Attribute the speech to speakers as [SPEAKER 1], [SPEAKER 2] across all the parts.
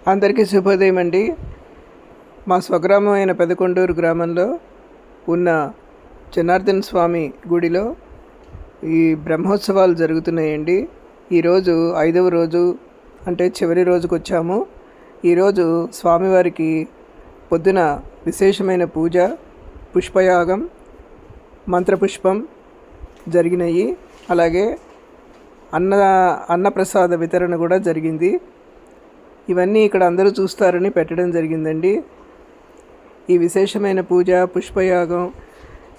[SPEAKER 1] అందరికీ శుభోదయం అండి. మా స్వగ్రామం అయిన పెదకొండూరు గ్రామంలో ఉన్న జనార్దన స్వామి గుడిలో ఈ బ్రహ్మోత్సవాలు జరుగుతున్నాయండి. ఈరోజు 5వ రోజు, అంటే చివరి రోజుకు వచ్చాము. ఈరోజు స్వామివారికి పొద్దున విశేషమైన పూజ, పుష్పయాగం, మంత్రపుష్పం జరిగినాయి. అలాగే అన్నప్రసాద వితరణ కూడా జరిగింది. ఇవన్నీ ఇక్కడ అందరూ చూస్తారని పెట్టడం జరిగిందండి. ఈ విశేషమైన పూజ, పుష్పయాగం,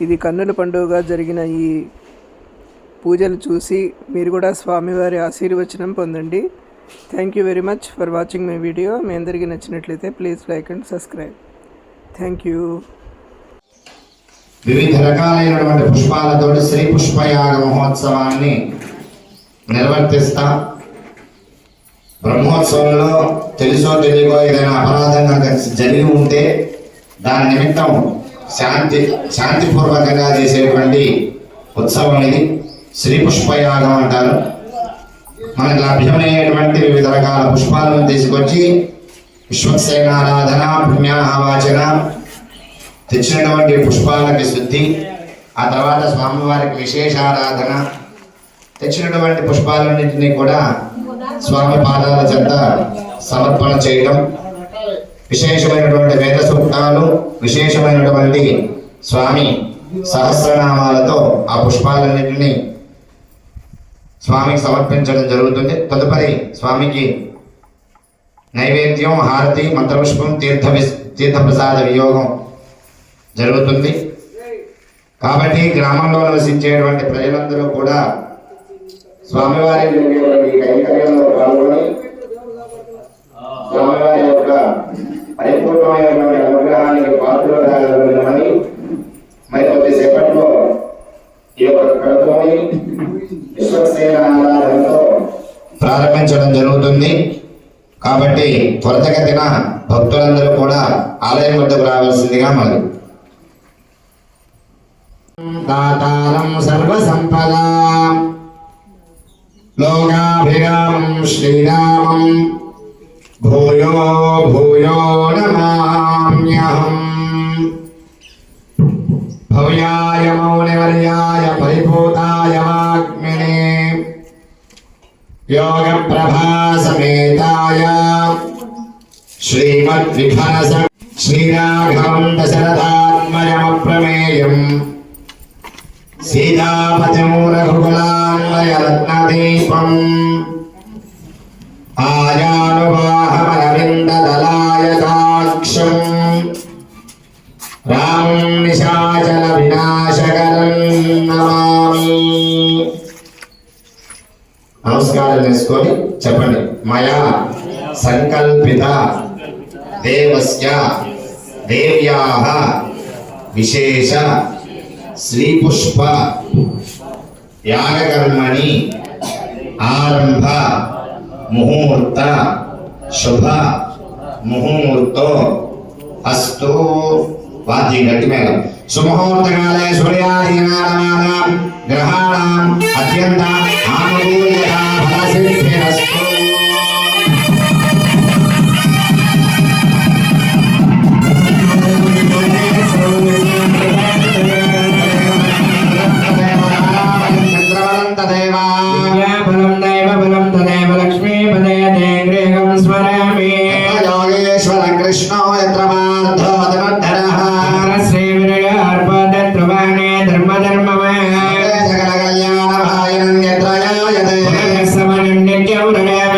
[SPEAKER 1] ఇది కన్నుల పండుగగా జరిగిన ఈ పూజలు చూసి మీరు కూడా స్వామివారి ఆశీర్వచనం పొందండి. Thank you very much for watching my video. మీ అందరికీ నచ్చినట్లయితే please like and subscribe. Thank you.
[SPEAKER 2] వివిధ రకాలైనటువంటి పుష్పాలతో శ్రీ పుష్పయాగ మహోత్సవాన్ని నిర్వర్తిస్తా. బ్రహ్మోత్సవంలో తెలుసో తెలియకో ఏదైనా అపరాధంగా జరిగి ఉంటే దాని నిమిత్తం శాంతిపూర్వకంగా చేసేటువంటి ఉత్సవం ఇది శ్రీ పుష్పయాగం అంటారు. మనకు లభ్యమయ్యేటువంటి వివిధ రకాల పుష్పాలను తీసుకొచ్చి విశ్వక్సేనారాధన, పుణ్యాహవాచన, తెచ్చినటువంటి పుష్పాలకి శుద్ధి, ఆ తర్వాత స్వామివారికి విశేషారాధన, తెచ్చినటువంటి పుష్పాలన్నింటినీ కూడా స్వామి పాదాల చెంత సమర్పణ చేయడం, విశేషమైనటువంటి వేద సూక్తాలు, విశేషమైనటువంటి స్వామి సహస్రనామాలతో ఆ పుష్పాలన్నింటినీ స్వామికి సమర్పించడం జరుగుతుంది. తదుపరి స్వామికి నైవేద్యం, హారతి, మంత్రపుష్పం, తీర్థప్రసాద వియోగం జరుగుతుంది. కాబట్టి గ్రామంలో నివసించేటువంటి ప్రజలందరూ కూడా స్వామివారి కైంకర్యంలో పాల్గొని స్వామివారి యొక్క పరిపూర్ణమైనటువంటి అనుగ్రహానికి పాత్రమని మరి కొద్దిసేపట్లో ఈ యొక్క క్రతువుని విశ్వక్సేన ఆరాధనతో ప్రారంభించడం జరుగుతుంది. కాబట్టి త్వరితగతిన భక్తులందరూ కూడా ఆలయం వద్దకు రావాల్సిందిగా మరి. దాతారం సర్వసంపదా లోకాభిరామం శ్రీరామం భూయో భూయో నమామ్యహం. భవ్యాయ మౌనివర్యాయ పరిపూతాయ వాగ్మినే యోగ ప్రభా సమేతాయ శ్రీమద్విఘ్నస శ్రీరాఘవం దశరథాత్మజమప్రమేయం సీతాపతిం రఘుకులాన్వయరత్నదీపం ఆజానుబాహమరవిందదలాయతాక్షం రామం నిశాచల వినాశకరం నమామి. నమస్కారం చేసుకొని చెప్పండి. మయా సంకల్పిత దేవస్య దేవ్యాః విశేష శ్రీపుష్ప యాగకర్మణి ఆరంభ ముహూర్త శుభ ముహూర్తో అస్తు. వాద్యం గట్టి మేళం. సుముహూర్తకాలే సూర్యాదీనానాం గ్రహాణాం అత్యంత ఆనుకూల్యతా ఫలసిద్ధిరస్తు.
[SPEAKER 3] Samana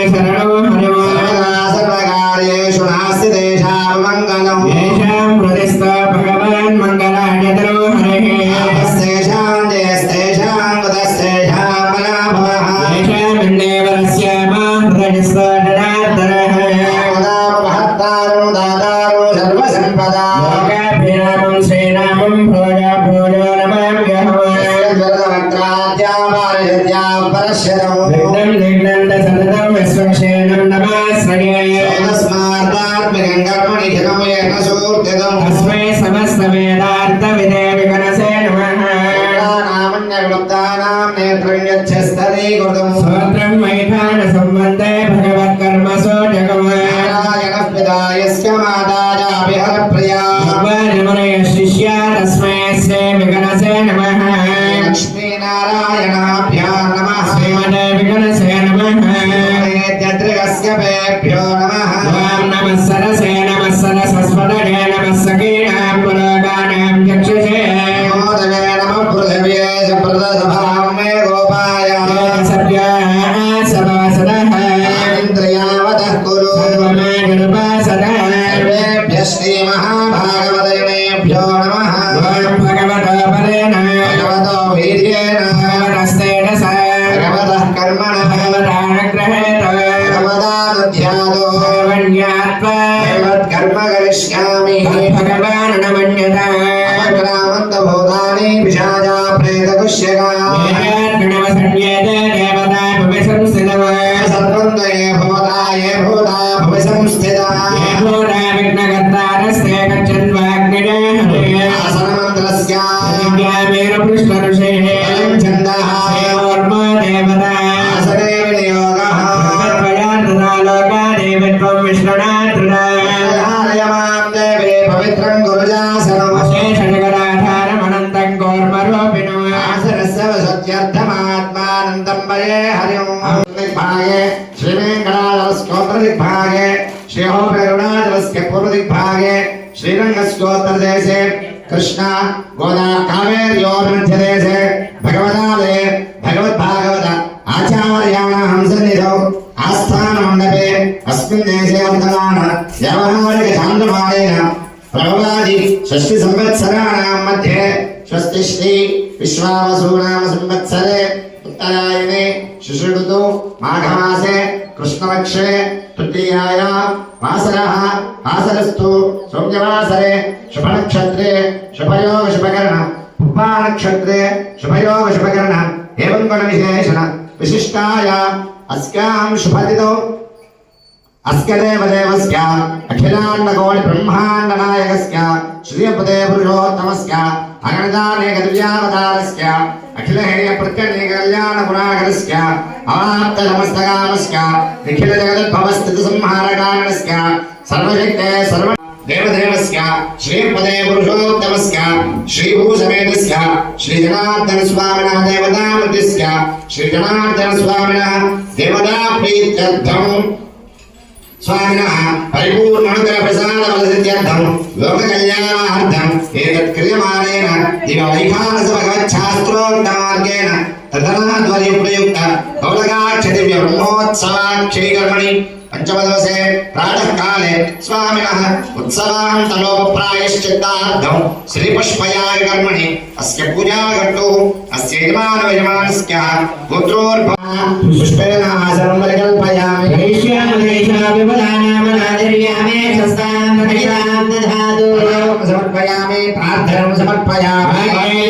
[SPEAKER 2] यस्य माता विहर प्रिया
[SPEAKER 3] शिष्या तस्मै श्री विगणसे नमः
[SPEAKER 2] लक्ष्मी नारायणाभ्यां नमः
[SPEAKER 3] श्रीमते विगणसे नमः
[SPEAKER 2] जत्रिगस्यभ्यो नमः
[SPEAKER 3] ओम नमः सरसे नमः सरस्वतये नमः सकीनां पुरोगानां चक्षुषे
[SPEAKER 2] नमो देवे नमः पृथिव्ये प्रदसभां मे गोपाय
[SPEAKER 3] सभ्याः सभासदः
[SPEAKER 2] इन्द्रियावतः कुरु
[SPEAKER 3] सर्वमेघोपासदः
[SPEAKER 2] सर्वेभ्यः श्रीमहाभागवतमेभ्यो नमः
[SPEAKER 3] ओम भगवतो परेण
[SPEAKER 2] भगवतो वीर्येण
[SPEAKER 3] भगवतस्तेजसा
[SPEAKER 2] भगवतः कर्मणः
[SPEAKER 3] भगवतानुग्रहेण
[SPEAKER 2] भगवदानुध्यातो
[SPEAKER 3] वन्यात्वा
[SPEAKER 2] भगवत्कर्म करिष्यामि
[SPEAKER 3] भगवान् न मन्यता
[SPEAKER 2] अग्रामन्तभूतानि पिशाचा प्रेतकुष्यका
[SPEAKER 3] गणवसंज्ञेते देवता भुविसंस्थितः
[SPEAKER 2] सर्वं ये भूता भुवि संस्थिता
[SPEAKER 3] भूता विघ्नकर्तारस्य गच्छन्वाग्निजः
[SPEAKER 2] आसनमन्त्रस्य
[SPEAKER 3] विद्यामेरुपृष्ठऋषेः
[SPEAKER 2] छन्दः
[SPEAKER 3] देवोर्मो देवता
[SPEAKER 2] आसने विनियोगः
[SPEAKER 3] लोकादेवत्वं विष्णुनाथृता
[SPEAKER 2] मां देवे पवित्रं गुरुजासनम्
[SPEAKER 3] शेषजगदाधारमनन्तं कौर्मरूपिणो
[SPEAKER 2] आसनस्य वसत्यर्थमात्मानन्दं वये हरिं दिग्भागे श्रीवेङ्कटाचलस्कोत्रदिग्भागे श्रीहोपेरुणाचलस्य पूर्वदिग्भागे श्रीरङ्गस्कोत्रदेशे कृष्णा गोदा कावेर्योर्मध्यदेशे भगवदालये भगवद्भागवत आचार्याणां सन्निधौ आस्थानमण्डपे अस्मिन् देशे वर्तमान व्यावहारिकचान्द्रमाणेन प्रभवादि षष्टिसंवत्सराणां मध्ये स्वस्ति श्री विश्वावसुनाम संवत्सरे उत्तरायणे शिशिरऋतौ माघमासे कृष्णपक्षे तृतीयायां वासरः वासरस्तु सौम्यवासरे शुभनक्षत्रे शुभयोग शुभकर्ण पुष्पानक्षत्रे शुभयोग शुभकर्ण एवं गुणविशेषण विशिष्टाय अस्यां शुभतिथौ अस्य देवदेवस्य अखिलाण्डकोटि ब्रह्माण्डनायकस्य श्रीपदे पुरुषोत्तमस्य अगणितानेकदिव्यावतारस्य अखिलहेयप्रत्यनेककल्याणगुणाकरस्य अवाप्तसमस्तकामस्य निखिलजगदुद्भवस्थितिसंहारकारणस्य सर्वशक्ते सर्व देवदेवस्य श्रीपदे पुरुषोत्तमस्य श्रीभूसमेतस्य श्रीजनार्दनस्वामिनः देवतामृतस्य श्रीजनार्दनस्वामिनः देवताप्रीत्यर्थं स्वामिनः परिपूर्णानुग्रहप्रसादफलसिद्ध्यर्थं लोककल्याणार्थं एतत् क्रियमाणेन दिव्यवैखानसभगवच्छास्त्रोक्तमार्गेण तदनाद्वर्यप्रयुक्त कौलगाक्षदिव्यब्रह्मोत्सवाख्यैकर्मणि पंचमदिवसे प्रातःकाले स्वामिनः उत्सवान्तलोपप्रायश्चित्तार्थं श्रीपुष्पयागकर्मणि अस्य पूजाकर्तुः अस्य यजमानस्य पुत्रोर्भवः पुष्पेण आसनं परिकल्पयामि समर्पयामि प्रार्थनां समर्पयामि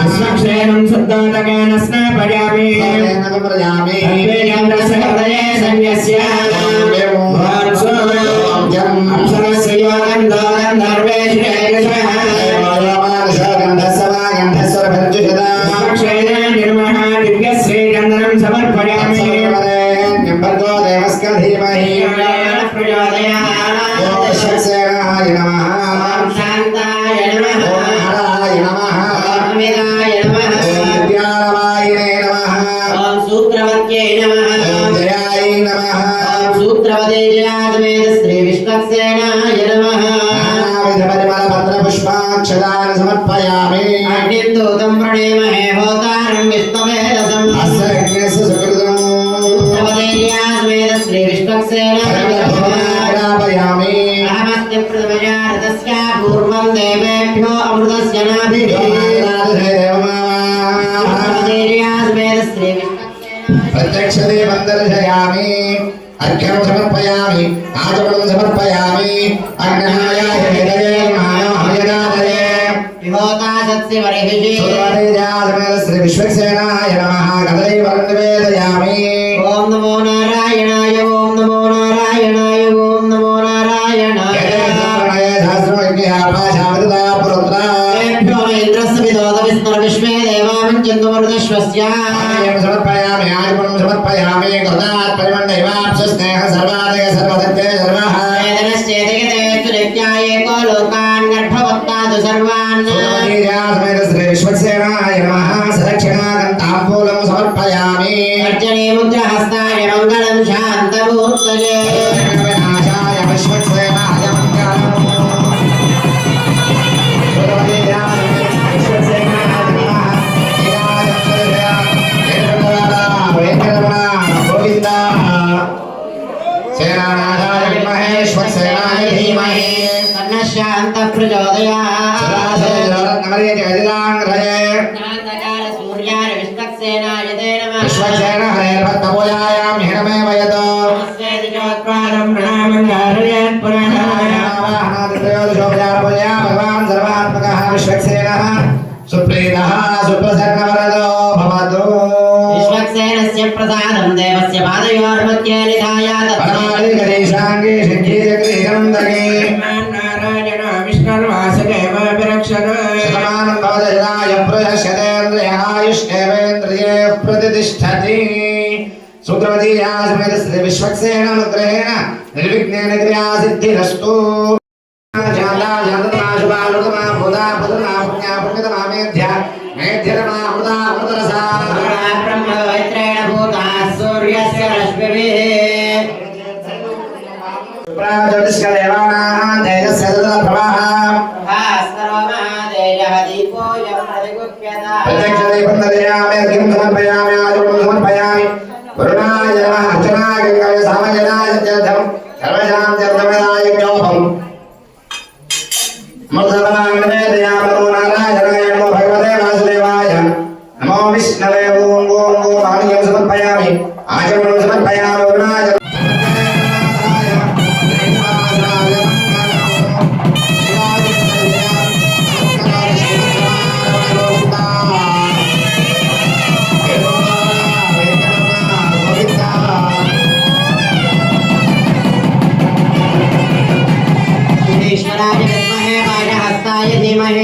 [SPEAKER 3] विश्वक्षेणं शुद्धोदकेन स्नापयामि
[SPEAKER 2] प्रयामि
[SPEAKER 3] हृदये संयस्य अप्सरस्य योगं दोगं धर्मेश्वरः विश्वक्षेणं निर्मः दिव्यश्रीचन्दनं समर्पयामि
[SPEAKER 2] प्रचोदयाय नमः
[SPEAKER 3] शान्ताय नमः
[SPEAKER 2] हराय नमः
[SPEAKER 3] अमिताय नमः
[SPEAKER 2] विद्यालवायिने नमः
[SPEAKER 3] सूत्रवत्यै नमः
[SPEAKER 2] जयाय नमः
[SPEAKER 3] सूत्रवते जयासमेत श्रीविष्णुसेनाय नमः
[SPEAKER 2] नानाविधपरिमलपत्रपुष्पाक्षदान् समर्पयामि
[SPEAKER 3] अग्निदूतं प्रणेमहे होतारं विष्णुवेदसम्
[SPEAKER 2] अस्य यज्ञस्य सुकृतम्
[SPEAKER 3] सूत्रवते जयासमेत श्रीविष्णुसेनाय नमः
[SPEAKER 2] प्रापयामि
[SPEAKER 3] अहमस्य प्रथमजातस्य पूर्वं देवेभ्यो अमृतस्य नाभिः सूत्रवते जयासमेत श्रीविष्णुसेनाय
[SPEAKER 2] प्रत्यक्षते वन्दर्शयामि अर्घ्यं समर्पयामि आचमनं समर्पयामि अग्नहाय हृदये मानवहृदादये
[SPEAKER 3] विहोता सत्स्य वरिहिषि
[SPEAKER 2] सुरवरेजासमेत श्री विश्वक्सेनाय नमः कदलीवरं निवेदयामि
[SPEAKER 3] ॐ नमो नारायणाय ॐ नमो नारायणाय ॐ नमो नारायणाय तेभ्यो इन्द्रस्य विदोद विष्णुर्विश्वे देवामञ्चन्तु मरुदश्वस्य
[SPEAKER 2] समर्पयामि आयुर्मं समर्पयामि कृतात् परिमण्डैवाप्सु स्नेह सर्वादय सर्वदत्ते सर्वः
[SPEAKER 3] वेदनश्चेदयते सुनित्याये को लोकान् गर्भवत्तादु सर्वान्
[SPEAKER 2] समेत श्री विश्वक्सेनाय नमः सदक्षिणागन्ताम्बूलं समर्पयामि
[SPEAKER 3] अर्जने मुद्रहस्ताय मङ्गलं शान्तमुहूर्तये
[SPEAKER 2] विनाशाय विश्वक्सेनाय मङ्गलम् सेनानाथाय विद्महे विश्वक्सेनाय धीमहि
[SPEAKER 3] तन्नः शान्तः प्रचोदयात् ज्ञानकाल सूर्याय विश्वक्सेनाय ते नमः
[SPEAKER 2] विश्वक्सेन हरेर्भक्तपूजायां हिरमेव यतो
[SPEAKER 3] नमस्ते दिजोत्पादं प्रणामं कारयेत् पुनः
[SPEAKER 2] भगवान् सर्वात्मकः विश्वक्सेनः सुप्रीतः सुप्रसन्नवरदो भवतु
[SPEAKER 3] विश्वक्सेनस्य प्रसादं देवस्य पादयोर्मध्ये निधाय
[SPEAKER 2] परमादि गणेशाङ्गे शङ्खीचक्रीकन्दके
[SPEAKER 3] नारायण विष्णुर्वासुदेव विरक्षण
[SPEAKER 2] शतमानं भवदयदाय प्रयश्यतेन्द्रियायुष्येवेन्द्रिये प्रतिष्ठति सुकृवतीया समेत श्री विश्वक्सेन अनुग्रहेण निर्विघ्नेन क्रिया सिद्धिरस्तु जाला जन्तमा शुभा लुतमा बुधा बुधमा पुण्या पुण्यतमा मेध्या मेध्यतमा अमृता अमृतरसा
[SPEAKER 3] ब्रह्मवैत्रेण भूता सूर्यस्य रश्मिभिः
[SPEAKER 2] प्राज्योतिष्कदेवानां तेजस्य प्रवाहः
[SPEAKER 3] भास्करो महातेजः दीपोऽयं प्रतिगुह्यता
[SPEAKER 2] प्रत्यक्षदीपन्ददयामि अर्घ्यं समर्पयामि आचमनं समर्पयामि वरुणाय नमः अर्चनाय गङ्गाय सामजनाय तीर्थं सर्वेषां तीर्थमेदाय ज्ञोपम् मृतवनाङ्गमेदयामि नमो नारायणाय नमो भगवते वासुदेवाय नमो विष्णवे ॐ अर्घ्यं समर्पयामि आचमनं समर्पयामि वरुणाय
[SPEAKER 3] ईश्वराय विद्महे वाजहस्ताय धीमहि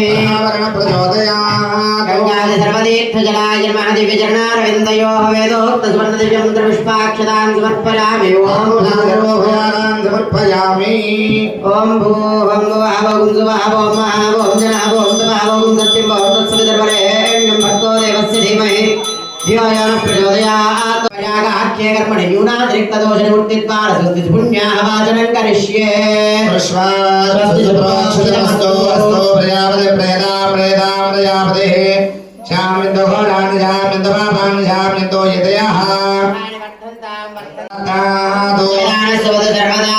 [SPEAKER 3] गङ्गाय सर्वतीर्थजलाय नमः दिव्यचरणारविन्दयोः वेदोक्तसुवर्णदिव्यं पुष्पाक्षतां समर्पयामि ॐ
[SPEAKER 2] समर्पयामि
[SPEAKER 3] ॐ भूवं भुवः सुवः ॐ महावं जनः ॐ तवावं सत्यं ॐ तत्सवितुर्वरेण्यं भर्गो देवस्य धीमहि धियो यो नः प्रचोदयात् यागाख्ये कर्मणि न्यूनातिरिक्तदोषनिवृत्तिद्वारा स्वस्ति पुण्याः वाचनं करिष्ये
[SPEAKER 2] प्रश्वास्तु प्रजापति प्रेदा प्रेदा प्रजापतिः श्यामिन्दो घोराणि श्यामिन्दो पापानि श्यामिन्दो यतयः
[SPEAKER 3] सर्वदा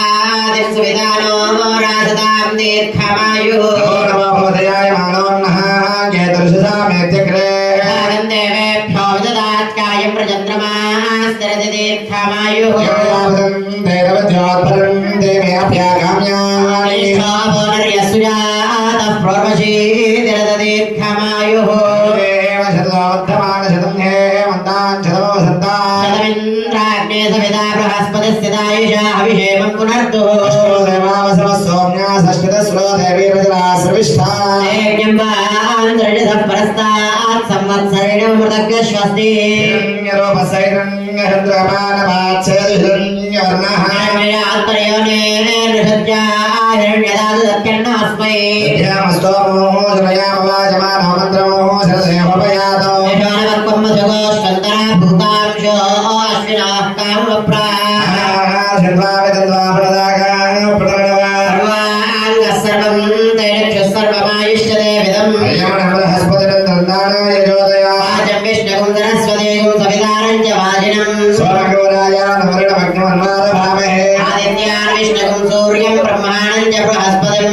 [SPEAKER 3] दिक्सुविधानो राजतां दीर्घमायुः
[SPEAKER 2] नमो भवदयाय मानोन्नः केतुर्षसा मेत्यग्रे
[SPEAKER 3] देवेभ्यो विददात् कायं प्रचन्द्रमास्तिरति दीर्घमायुः
[SPEAKER 2] देवज्योत्परं देवेऽभ्यागाम्यानि
[SPEAKER 3] पुनर्यसुजातः प्रोर्वशीतिरति दीर्घमायुः
[SPEAKER 2] देव शतोद्धमानशतं हेमन्तान् शतो सन्तान्
[SPEAKER 3] शतमिन्द्राग्ने सविता बृहस्पतिस्य दायुषा अभिषेकं पुनर्तुः
[SPEAKER 2] अष्टो देवावसवः सौम्या षष्ठितस्रो देवीरजराश्रविष्ठा
[SPEAKER 3] यज्ञम्बान्द्रजः परस्तात् संवत्सरेणमृतज्ञश्वस्ति
[SPEAKER 2] हिरण्यरूपसैरण्यहृद्रपानवात्सयदिहिरण्यवर्णः
[SPEAKER 3] हिरण्यदातुरयोनिर्हृत्याहिरण्यदातुदत्यन्नास्मै
[SPEAKER 2] स्तोमो जनयामवाचमानो मन्त्रमो शरदेवपयातो
[SPEAKER 3] यशोनवत्पम्मसुगोष्कन्तरा भूतांशो अश्विनः कामप्राः सर्वाङ्गः सर्वं तैरक्षः सर्वमायुष्यते विदम् वाचं विष्णुं सरस्वतीं सवितारं च वाजिनं आदित्यान् विष्णुं सूर्यं ब्रह्माणं च बृहस्पतिं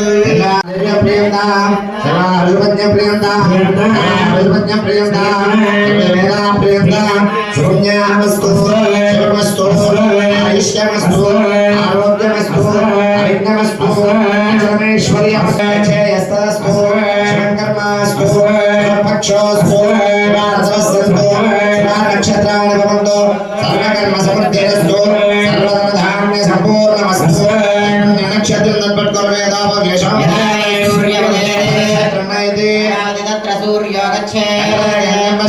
[SPEAKER 3] सूर्यो गच्छेत्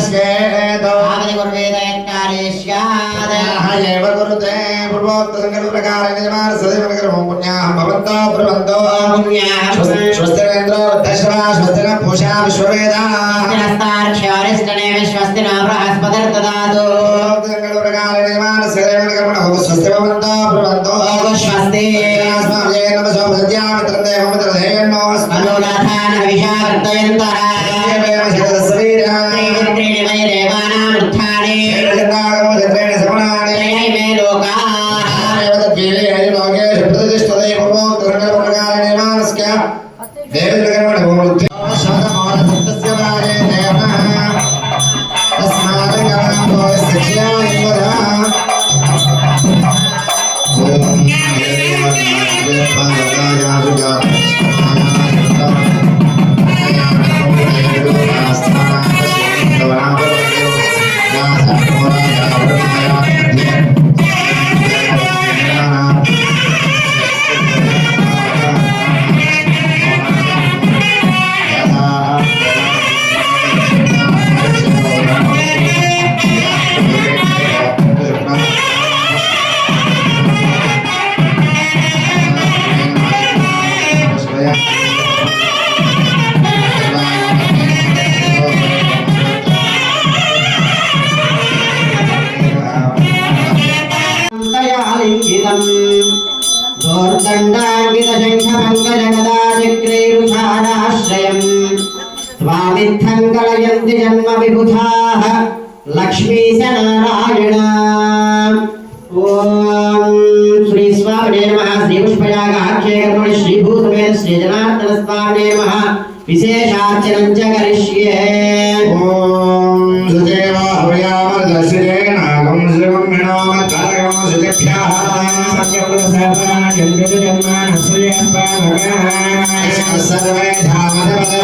[SPEAKER 2] एव कुरुते पूर्वोक्त संकल्पप्रकारेण यजमान सदैवनगरं पुण्याहं भवन्तो प्रवन्तो स्वस्तिरेन्द्रो वृद्धश्रवा स्वस्तिन पूषा विश्ववेदाः
[SPEAKER 3] विश्वस्तिनो बृहस्पतिर्ददातु
[SPEAKER 2] संकल्पप्रकारेण यजमान सदैवनगरं स्वस्ति भवन्तो प्रवन्तो
[SPEAKER 3] स्वस्ति
[SPEAKER 2] अस्माभिः नमः सद्यामित्रं देवं मित्रधेयन्नो
[SPEAKER 3] मनोनाथान विशार्दयन्तः त्रीणि वै देवानाम् उत्थाने त्रयैमे लोकाः स्वामित्थं कलयन्ति जन्म विबुधाः लक्ष्मीशनारायण ॐ श्री स्वामिने नमः श्री पुष्पयागाख्ये कर्मणि श्री भूतमेध श्री जनार्दन स्वामिने नमः विशेषार्चनं च करिष्ये
[SPEAKER 2] ॐ सुदेव हवयामर्दश्रिये नागं श्रीमं विणोमत्तारकं सुतेभ्यः सर्वे धामदपद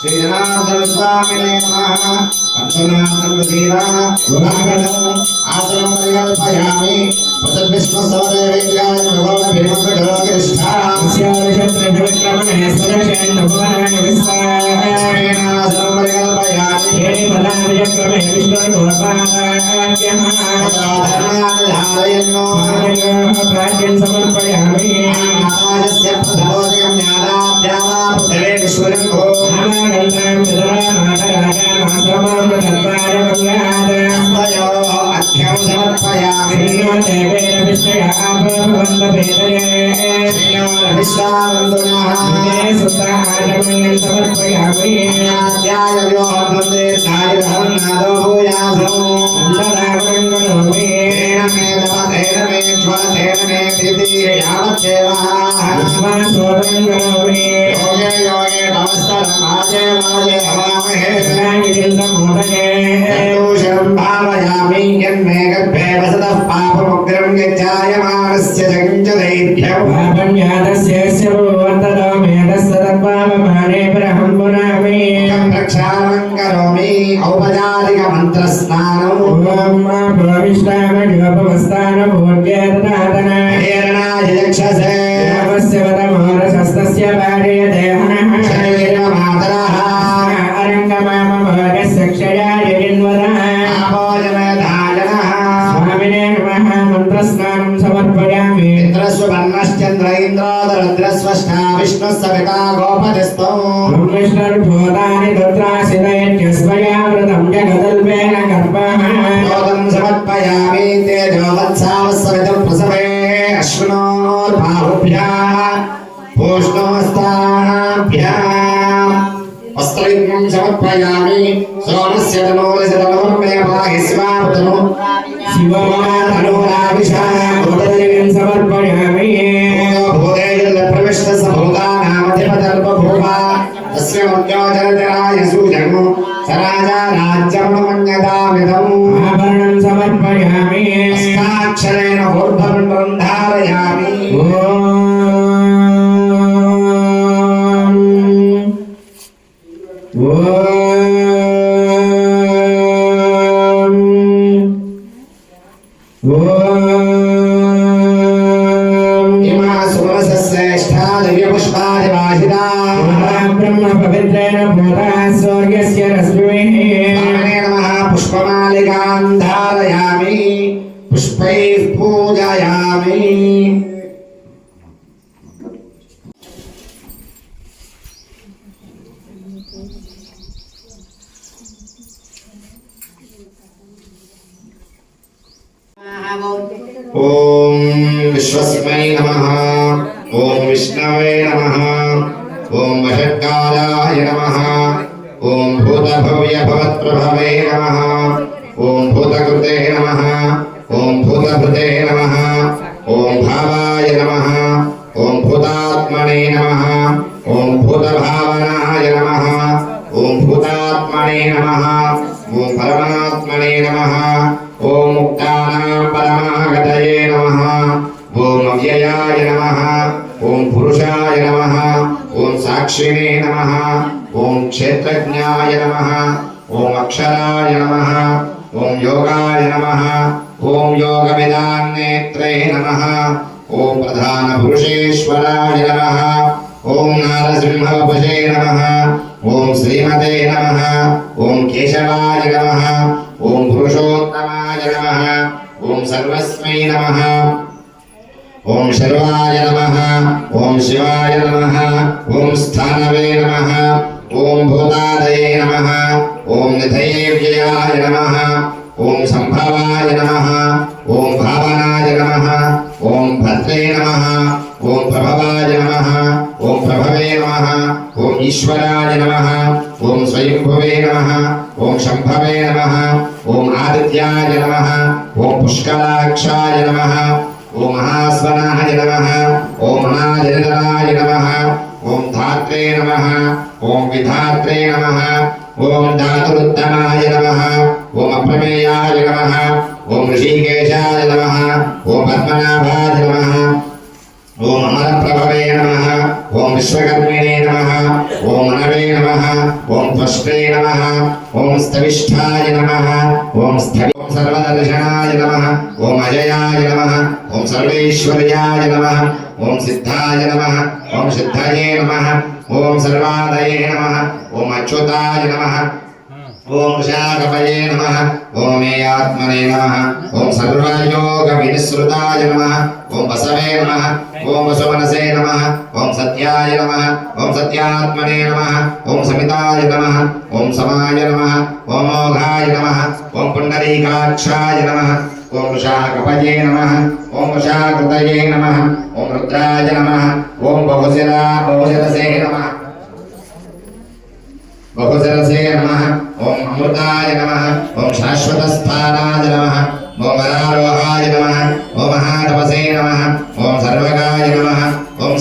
[SPEAKER 2] श्री जनार्दन स्वामिने नमः पंचनाथं देवा गुणागणम् आसनं परिकल्पयामि प्रतद्विष्णुस्तवदेवेन्द्राय भगवान् भीमकरोगिष्ठाः स्याविषत्रविक्रमणे स्वदर्शनं भगवान् विस्वाहेन आसनं परिकल्पयामि येनि बलाविजक्रमे विष्णुर्गोपाद्यः धर्मानुधारयन्नो प्राज्ञं समर्पयामि आकाशस्य प्रथमोदयं ज्ञानाभ्यामा पृथिवे विश्वरम्भो अख्यं समर्पयामि भावयामि यन्मे गर्भे वसतः पापमुग्रं यज्जायमानस्य जगञ्जदैर्घ्यं पापञ्जातस्य सर्ववर्ततो मेधस्य तत्पापमाने परहं पुरामि रक्षामं करोमि औपचारिकमन्त्रस्नानम् ॐ प्रविष्टामयोपवस्थानभूर्येतनादना हेरणाय यक्षसे रामस्य वदमोरशस्तस्य पादयते हनः शरीरमातरः अरङ्गमामभोगस्य क्षयाय जिन्वदः आभोजनधारणः स्वामिने नमः मन्त्रस्नानं समर्पयामि इंद्रस्वन्नश्चन्द्र इन्द्रोदरुद्रस्वष्टा विष्णुस्सविता गोपतिस्तो विष्णुर्भूतानि तत्रासिदयत्यस्मयावृतं जगदल्पेन गर्भः योगं समर्पयामि तेजोवत्सावस्सवितं प्रसवे पूष्णमस्ताभ्याम् वस्त्रयुग्मं समर्पयामि सोमस्य तनोरजतनोर्मे पाहि शिवातनु शिवमातनोराभिषाकुतयं समर्पयामि भूतेजलप्रविष्ट सम्भूतानामधिपतर्पभूवा तस्य मुख्योजरजराय सूजन्मो सराजा राज्यमनुमन्यतामिदम् आभरणं समर्पयामि हस्ताक्षरेण ऊर्ध्वं धारयामि पुष्पमालिकां धारयामि पुष्पैः पूजयामि ओम विश्वस्मै नमः ओम विष्णवे नमः ओम वषट्कालाय नमः ओम भूतभव्य भवत्प्रभवे नमः ओम भूतकृते नमः ओम भूतभृते नमः ओम भावाय नमः ओम भूतात्मने नमः ओम भूतभावनाय नमः ओम भूतात्मने नमः ओम परमात्मने नमः ओम मुक्तानां परमागतये नमः ओम अव्ययाय नमः ओम पुरुषाय नमः ओम साक्षिणे नमः ओम क्षेत्रज्ञाय नमः ओम अक्षराय नमः ओम योगाय नमः ओम योगविदान्नेत्रे नमः ओम प्रधानपुरुषेश्वराय नमः ओम नारसिंहवपुषे नमः ओम श्रीमते नमः ओम केशवाय नमः ओम पुरुषोत्तमाय नमः ओम सर्वस्मै नमः ओम शर्वाय नमः ओम शिवाय नमः ओम स्थानवे नमः ओम भूतादये नमः ओम निधये व्ययाय नमः ओम संभवाय नमः ओम भावनाय नमः ओम भद्रे नमः ओम प्रभवाय नमः ओम प्रभवे नमः ओम ईश्वराय नमः ओम स्वयंभुवे नमः ओम शंभवे नमः ओम आदित्याय नमः ओम पुष्कलाक्षाय नमः ओम महास्वनाय नमः ओम महाजनराय नमः ओम धात्रे नमः ओम विधात्रे नमः ओम धातुरुत्तमाय नमः ओम अप्रमेयाय नमः ओम ऋषिकेशाय नमः ओम पद्मनाभाय नमः ओम अमरप्रभवे नमः ओम विश्वकर्मिणे नमः ओम मनवे नमः ओम त्वष्ट्रे नमः ओम स्तविष्ठाय नमः ओम सर्वदर्शनाय नमः ओम अजयाय नमः ओम सर्वेश्वर्याय नमः ओम सिद्धाय नमः ओम सिद्धये नमः ओम सर्वादये नमः ओम अच्युताय नमः ओम शाकपये नमः ओम मेयात्मने नमः ओम सर्वयोगविनिसृताय नमः ओम बसवे नमः ओम वसुमनसे नमः ओम सत्याय नमः ओम सत्यात्मने नमः ओम समिताय नमः ओम समाय नमः ओम मोघाय नमः ओम पुंडरीकाक्षाय नमः ओम शाकपये नमः ओम शाकृतये नमः ओम रुद्राय नमः ओम बहुशिरसे नमः बहुसरसे नमः ओम अमृताय नमः ओम शाश्वतस्थानाय नमः ओम वरारोहाय नमः ओम महातपसे नमः ओम सर्वगाय नमः ओम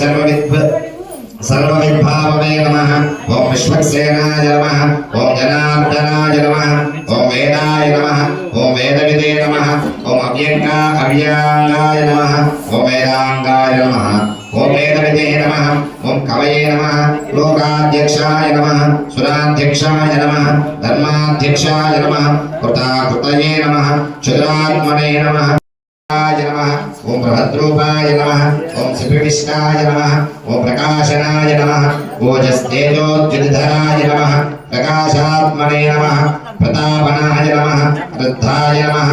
[SPEAKER 2] सर्वविद्भाववे नमः ओम विश्वक्सेनाय नमः ओम जनार्दनाय नमः ओम वेदाय नमः ओम वेदविदे नमः ओम अव्यांगाय नमः ओम वेदांगाय नमः ओम वेदविदे नमः ओम कवये नमः लोकाध्यक्षाय नमः सुराध्यक्षाय नमः धर्माध्यक्षाय नमः कृताकृतये नमः चतुरात्मने नमः नमः ओम प्रभद्रूपाय नमः ओम शिवविष्णाय नमः ओम प्रकाशनाय नमः ओजस्तेजोज्योतिधराय नमः प्रकाशात्मने नमः प्रतापनाय नमः रुद्धाय नमः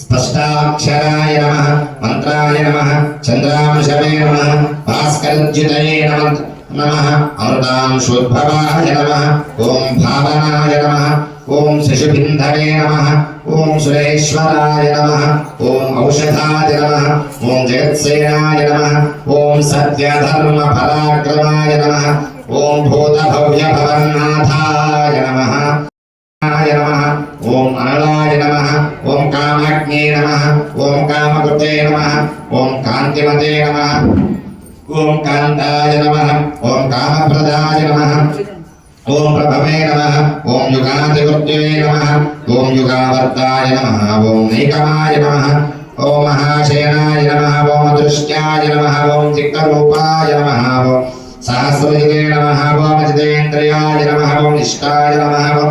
[SPEAKER 2] स्पष्टाक्षराय नमः मंत्राय नमः चंद्रांशवे नमः भास्करज्युतये नमः अमृतांशोद्भवाय नमः ओम भावनाय नमः ओम शिशुबिंधवे नमः ओम सुरेश्वराय नमः ओम औषधाय नमः ఓం జగత్సేనాయ నమః ఓం సత్యధర్మపరాక్రమాయ నమః ఓం భూతభవ్యభవన్నాథాయ నమః నమః ఓం అనలాయ నమః ఓం కామాగ్నే నమః ఓం కామకృతే నమః ఓం కాంతిమతే నమః ఓం కాంతాయ నమః ఓం కామప్రదాయ నమః ఓం ప్రభవే నమః ఓం యుగాధిపత్యే నమః ఓం యుగావర్తాయ నమః ఓం నైకమాయ నమః ఓం మహాశయనాయ నమః ఓం అదృశ్యాయ నమః ఓం చిత్తరూపాయ నమః ఓం సహస్రజితే నమః ఓం జితేంద్రియాయ నమః ఓం నిష్ఠాయ నమః ఓం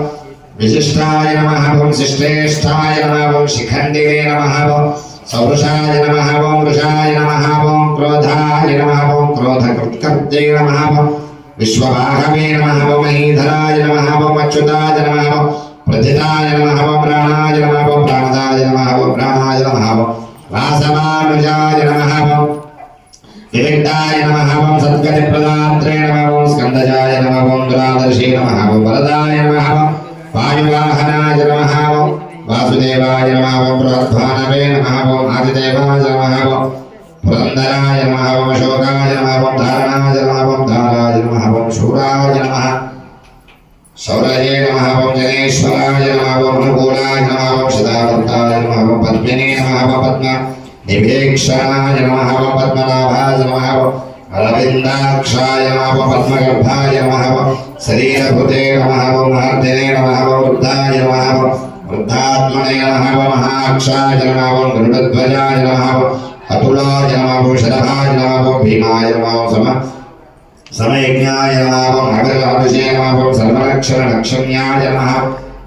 [SPEAKER 2] విశిష్టాయ నమః ఓం శిష్టేష్టాయ నమః ఓం శిఖండివే నమః ఓం సౌరుషాయ నమః ఓం వృషాయ నమః ఓం క్రోధాయ నమః ఓం క్రోధకృత్కర్తే నమః ఓం విశ్వభాగవే నమః ఓం మహీధరాయ నమః ఓం అచ్యుతాయ నమః ఓం ప్రథితాయ నమః ఓం ప్రాణాయ నమః ఓం ప్రాణదాయ నమః ఓం ప్రాణాయ నమః ఓం వాసవానుజాయ నమః ఓం వివిక్తాయ నమః ఓం సద్గతిప్రదాత్రే నమః ఓం స్కందజాయ నమః ఓం దురాదర్శే నమః ఓం వరదాయ నమః ఓం వాయువాహనాయ నమః ఓం వాసుదేవాయ నమః ఓం బృహద్భానవే నమః ఓం ఆదిదేవాయ నమః ఓం పురందరాయ నమః ఓం శోకాయ నమః ఓం ధారణాయ నమః ఓం ధారాయ నమః ఓం శూరాయ నమః శౌరయే నమః ఓం జనేశ్వరాయ నమః ఓం అనుకూలాయ నమః ఓం శతావర్తాయ నమః ఓం పద్మినే నమః ఓం పద్మ నివేక్షణాయ నమః ఓం పద్మనాభాయ నమః ఓం అరవిందాక్షాయ నమః ఓం పద్మగర్భాయ నమః ఓం శరీరభృతే నమః ఓం మహర్దినే నమః ఓం వృద్ధాయ నమః ఓం వృద్ధాత్మనే నమః ఓం మహాక్షాయ నమః ఓం గరుడధ్వజాయ నమః ఓం అతులాయ నమః ఓం శరభాయ నమః ఓం భీమాయ నమః ఓం సమయజ్ఞాయ నమః ఓం నగరహర్షే నమః ఓం సర్వలక్షణ లక్ష్మ్యాయ నమః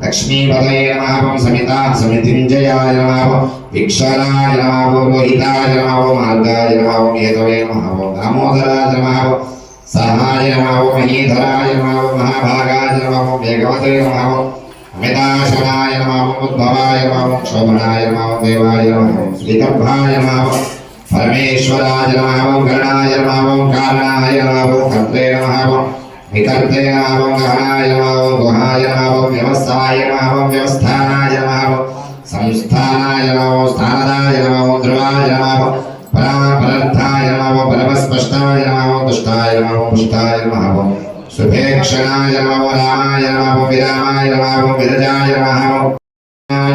[SPEAKER 2] లక్ష్మీపదయే నమః ఓం సమితా సమితింజయాయ నమః ఓం విక్షరాయ నమః ఓం లోహితాయ నమః ఓం మార్గాయ నమః ఓం హేతవే నమః ఓం దామోదరాయ నమః ఓం సహాయ నమః ఓం మహీధరాయ నమః ఓం మహాభాగాయ నమః ఓం వేగవతే నమః ఓం అమితాశనాయ నమః ఓం ఉద్భవాయ నమః ఓం శోభనాయ నమః ఓం దేవాయ నమః ఓం శ్రీగర్భాయ నమః ఓం పరమేశ్వరాయ నమః ఓం గణాయ నమః ఓం కారణాయ నమః ఓం కర్తే నమః ఓం వికర్తే నమః ఓం గహనాయ నమః ఓం గుహాయ నమః ఓం వ్యవస్థాయ నమః ఓం వ్యవస్థానాయ నమః ఓం సంస్థానాయ నమః ఓం స్థానదాయ నమః ఓం ధ్రువాయ నమః ఓం పరాపరర్థాయ నమః ఓం పరమస్పష్టాయ నమః ఓం దుష్టాయ నమః ఓం పుష్టాయ నమః ఓం శుభేక్షణాయ నమః ఓం రామాయ నమః ఓం విరామాయ నమః ఓం విరజాయ నమః ఓం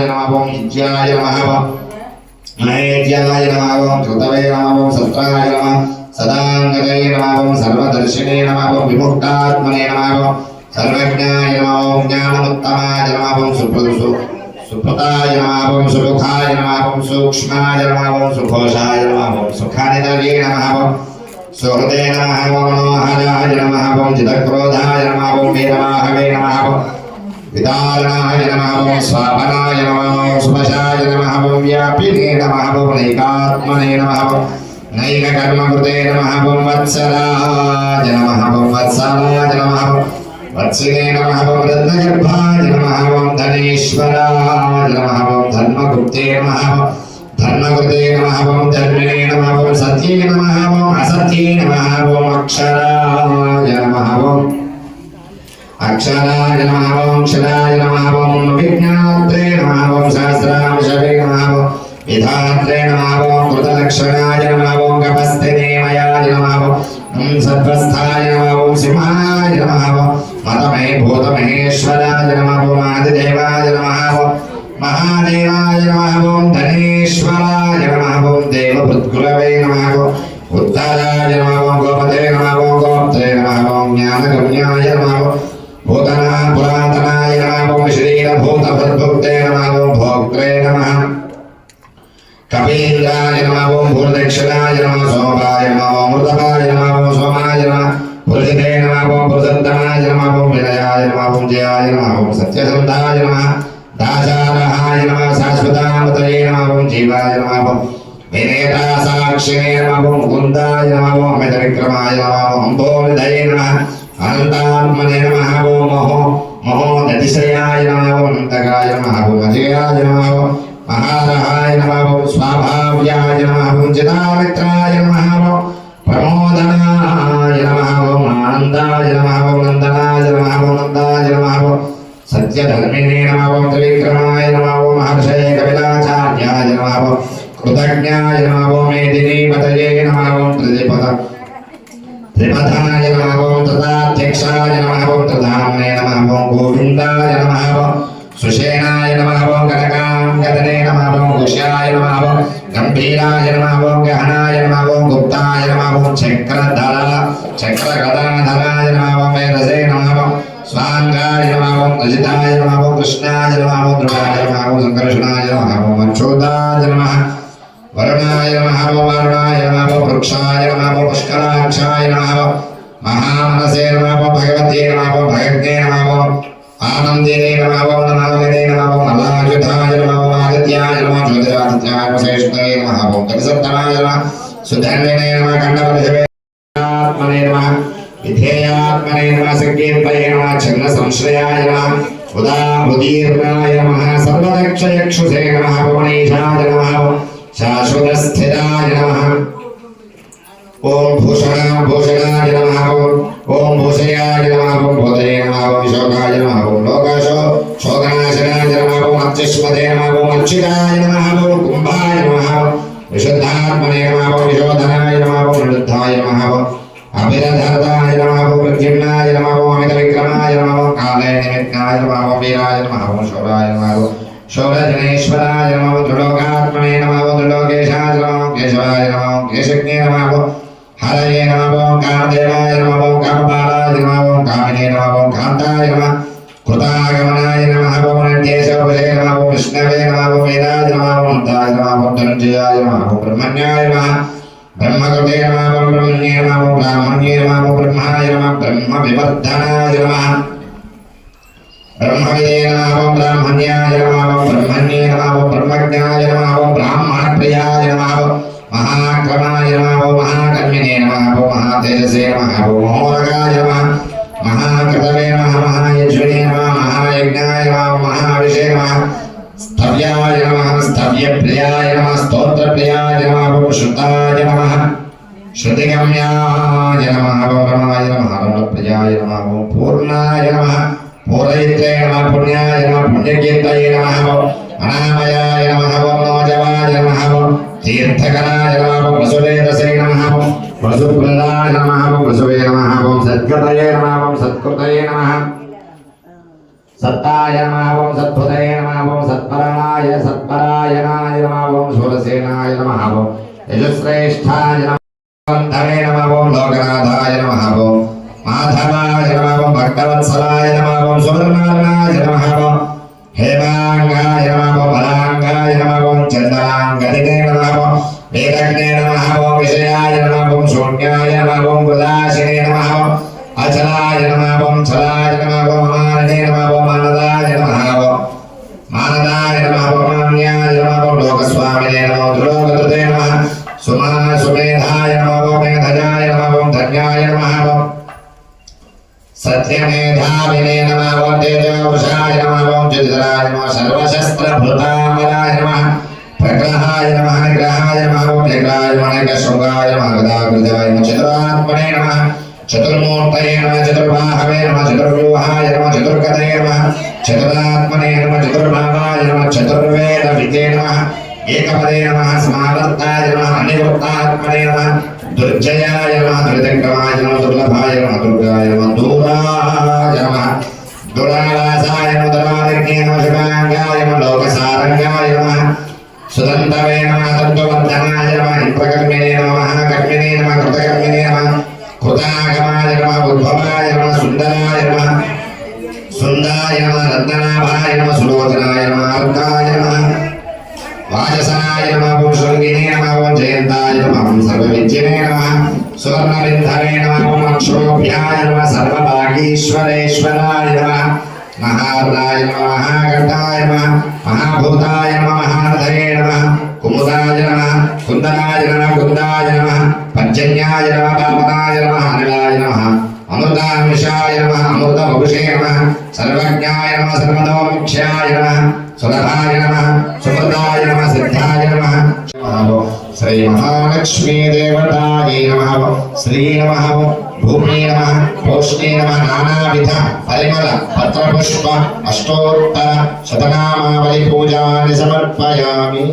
[SPEAKER 2] నమః ఓం హిజ్యాయ నమః ఓం మహేజ్యాయ నమః ఓం కృతవే నమః ఓం సత్రాయ నమః సదాంగదే నమః ఓం సర్వదర్శినే నమః ఓం విముక్తాత్మనే నమః ఓం సర్వజ్ఞాయ నమః ఓం జ్ఞానముత్తమాయ నమః ఓం సుప్రతాయ నమః ఓం సుముఖాయ నమః ఓం సూక్ష్మాయ నమః ఓం సుఘోషాయ నమః ఓం సుఖానిధయే నమః ఓం సుహృదే నమః ఓం మనోహరాయ నమః ఓం జితక్రోధాయ నమః ఓం వీరవాహవే నమః ఓం విదారణాయ నమః ఓం స్వాపనాయ నమః ఓం సుభశాయ నమః ఓం వ్యాపినే నమః ఓం నైకాత్మనే నమః ఓం నైకకర్మకృతే నమః ఓం వత్సరాయ నమః ఓం వత్సలాయ నమః ఓం వత్సినే నమః ఓం రత్నగర్భాయ నమః ఓం ధనేశ్వరాయ నమః ఓం ధర్మగుప్తే నమః ఓం ధర్మకృతే నమః ఓం ధర్మిణే నమః ఓం సత్యే నమః ఓం అసత్యే నమః ఓం అక్షరాయ నమః ఓం అక్షరాయ నమః ఓం క్షరాయ నమః ఓం విజ్ఞాత్రే నమః ఓం సహస్రాంశవే నమః ఓం విధాత్రే నమః ఓం కృతలక్షణాయ నమః ఓం కపస్థినేమయాయ నమః ఓం సత్వస్థాయ నమః ఓం సింహాయ నమః ఓం మతమే భూతమహేశ్వరాయ నమః ఓం ఆదిదేవాయ నమః ఓం మహాదేవాయ నమః ఓం ధనేశ్వరాయ నమః ఓం దేవభృద్గురవే నమః ఓం ఉత్తరాయ నమః ఓం గోపతే నమః ఓం గోప్త్రే నమః ఓం జ్ఞానగమ్యాయ నమః ఓం భూతనా పురాతనాయ నమః ఓం శ్రీరభూతభృద్భుక్తే నమః ఓం భోక్త్రే నమః కపీంద్రాయ నమః ఓం భూర్దక్షిణాయ నమః సోమాయ నమః ఓం మృతపాయ నమః ఓం సోమాయ నమః పురుషితే నమః ఓం పురుషోత్తమాయ నమః ఓం వినయాయ నమః ఓం జయాయ నమః ఓం సత్యసంధాయ నమః దాసారహాయ నమః శాశ్వతామృతయే నమః ఓం జీవాయ నమః ఓం వినేతా సాక్షిణే నమః ఓం ముకుందాయ నమః ఓం అమిత విక్రమాయ నమః ఓం అంబోనిధయే నమః అనంతాత్మనే నమః ఓం మహోదతిశయాయ నమః ఓం అనంతకాయ నమః ఓం అజయాయ నమః ఓం మహారహాయ నమః ఓం స్వాభావ్యాయ నమః ఓం చిదామిత్రాయ నమః ఓం ప్రమోదనాయ నమః ఓం ఆనందాయ నమః ఓం నందనాయ నమః ఓం నందాయ నమః ఓం సత్యధర్మిణే నమః ఓం త్రివిక్రమాయ నమః ఓం మహర్షయే కపిలాచార్యాయ నమః ఓం कृतज्ञाय नमः ओम मेदिनी मतये नमः ओम त्रिपथाय नमः ओम तथाध्यक्षाय नमः ओम तथाम्ने नमः ओम गोविन्दाय नमः ओम सुषेणाय नमः ओम कनकांगदने नमः ओम कुशाय नमः ओम गंभीराय नमः ओम गहनाय नमः ओम गुप्ताय नमः ओम चक्रगदाधराय नमः ओम वेदसे नमः ओम स्वांगाय नमः ओम अजिताय नमः ओम कृष्णाय नमः ओम ध्रुवाय नमः ओम संकर्षणाय नमः ओम अच्युताय नमः वरुणाय नमः ओम वरुणाय नमः ओम वृक्षाय नमः ओम पुष्कराक्षाय नमः ओम महामनसे नमः ओम भगवते नमः ओम भगवते नमः ओम आनंदिने नमः ओम नमामिने नमः ओम अलायुधाय नमः ओम आदित्याय नमः ज्योतिरादित्याय नमः श्रेष्ठाय नमः ओम तत्सत्तमाय नमः सुधन्विने नमः खण्डपरिषवे आत्मने नमः विधेयात्मने नमः संकीर्तये नमः छन्न संश्रयाय नमः उदाहुदीर्णाय नमः सर्वदक्षयक्षुषे नमः भुवनेशाय नमः शाश्वतस्थिराय नमः ओम भूषणाय नमः ओम भूषयाय नमः ओम भूतये नमः ओम शोकाय नमः ओम शोकनाशनाय नमः ओम अच्युष्मते नमः ओम अच्युताय नमः ओम कुंभाय नमः विशुद्धात्मने नमः ओम विशोधनाय नमः ओम निरुद्धाय नमः ओम अभिरधर्ताय नमः ओम प्रद्युम्नाय नमः ओम अमितविक्रमाय नमः ओम काले निमित्ताय नमः ओम वीराय नमः ओम शौराय नमः ओम शौरजनेश्वराय नमः ओम त्रिलोकात्मने नमः ओम त्रिलोकेशाय नमः ओम केशवाय नमः ओम केशज्ञे नमः ओम हरये नमः ओम कामदेवाय नमः ओम कामपालाय नमः ओम कामिने नमः ओम कान्ताय नमः कृतागमनाय नमः ओम नन्देशवशे नमः ओम विष्णवे नमः ओम वेदाय नमः ओम अन्ताय नमः ओम धनञ्जयाय नमः ओम ब्रह्मण्याय नमः ब्रह्मकृते नमः ओम ब्रह्मण्ये नमः ओम ब्राह्मण्ये नमः ओम ब्रह्माय नमः ब्रह्मविवर्धनाय नमः ब्रह्मविदे नमः ओम ब्राह्मण्याय नमः ओम ब्रह्मण्ये नमः ओम ब्रह्मज्ञाय नमः ओम ब्राह्मणप्रियाय नमः ओम महाक्रमाय नमः ओम महाकर्मिणे नमः ओम महातेजसे नमः ओम मोरगाय नमः महाकृतवे नमः महायज्ञे नमः महायज्ञाय नमः महाविषे नमः स्तव्याय नमः स्तव्यप्रियाय नमः स्तोत्रप्रियाय नमः ओम श्रुताय नमः श्रुतिगम्याय नमः ओम रमाय नमः रमणप्रियाय नमः ओम पूर्णाय नमः पूरयित्रे नमः पुण्याय नमः पुण्यकीर्तये नमः ओम अनामयाय नमः ओम नोजवाय नमः ओम तीर्थकराय नमः ओम वसुवेदसे नमः ओम वसुप्रदाय नमः ओम वसुवे नमः ओम सद्गतये नमः ओम सत्कृतये नमः सत्ताय नमः ओम सद्भुतये नमः ओम सत्परायणाय नमः ओम शूरसेनाय नमः ओम यजुश्रेष्ठाय नमः ओम धरे नमः ओम लोकनाथाय नमः ओम माधवाय नमः ओम भक्तवत्सलाय नमः ओम सुवर्णाय नमः ओम हेमांगाय नमः ओम बलांगाय नमः ओम चंद्रांगदिने नमः ओम वेदज्ञे नमः ओम विषयाय नमः ओम शून्याय नमः ओम प्रदाशिने नमः ओम अचलाय नमः ओम चलाय नमः ओम मानने नमः ओम मानदाय नमः ओम मानदाय नमः ओम मान्याय नमः ओम लोकस्वामिने नमः ओम द्रोगतुते नमः सुमेधाय नमः ओम मेधजाय नमः ओम धन्याय नमः ओम सत्यमेधाविने नमः ओम तेजोवशाय नमः ओम चित्राय नमः सर्वशस्त्रभृतामराय नमः प्रग्रहाय नमः निग्रहाय नमः ओम निग्रहाय नमः निग्रशृंगाय नमः गदाग्रजाय नमः चतुरात्मने नमः चतुर्मूर्तये नमः चतुर्बाहवे नमः चतुर्व्यूहाय नमः चतुर्गतये नमः चतुरात्मने नमः चतुर्भावाय नमः चतुर्वेदविदे नमः एकपदे नमः समावर्ताय नमः अनिवृत्तात्मने नमः दुर्जयाय नमः दुर्विक्रमाय नमः दुर्लभाय नमः दुर्गाय नमः दूराय नमः दुरावासाय नमः दुरादिज्ञे नमः शिवांगाय नमः लोकसारंगाय नमः सुदन्तवे नमः तत्त्ववर्धनाय नमः इंद्रकर्मिणे नमः महाकर्मिणे नमः कृतकर्मिणे नमः कृतागमाय नमः उद्भवाय नमः सुन्दराय नमः सुन्दाय नमः रत्ननाभाय नमः सुलोचनाय नमः अर्काय नमः वाजसाय नमः ओम शृंगिने नमः ओम जयन्ताय नमः ओम सर्वविद्यने नमः सुवर्णविन्धवे नमः ओम अक्षोभ्याय नमः सर्वभागीश्वरेश्वराय नमः महारुणाय नमः महाकण्ठाय नमः महाभूताय नमः महारथये नमः कुमुदाय नमः कुन्दनाय नमः कुन्दाय नमः पञ्चन्याय नमः पावनाय नमः अनिलाय नमः अमृतामिषाय नमः अमृतभुषे नमः सर्वज्ञाय नमः सर्वतोमुख्याय नमः सुलभाय नमः सुमृताय नमः सिद्धाय नमः श्री महालक्ष्मी देवतायै नमः श्री नमः भूमि नमः पोष्णे नमः नानाविध परिमल पत्रपुष्प अष्टोत्तर शतनामावली पूजानि समर्पयामि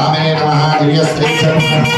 [SPEAKER 2] स्वामे नमः दिव्यश्रीचरणं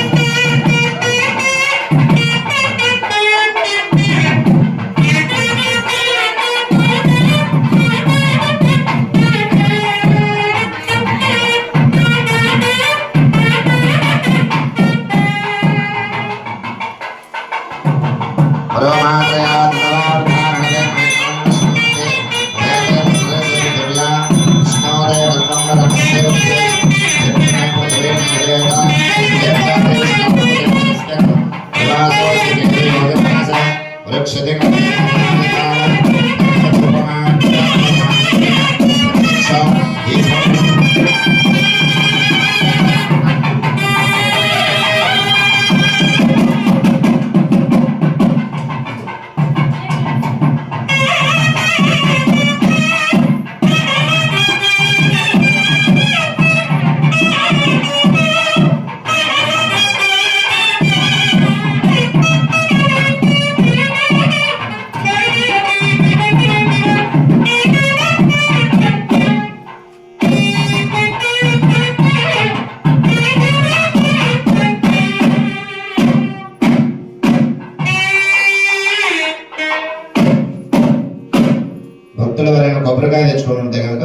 [SPEAKER 2] భక్తులు ఎవరైనా కొబ్బరికాయ తెచ్చుకొని ఉంటే కనుక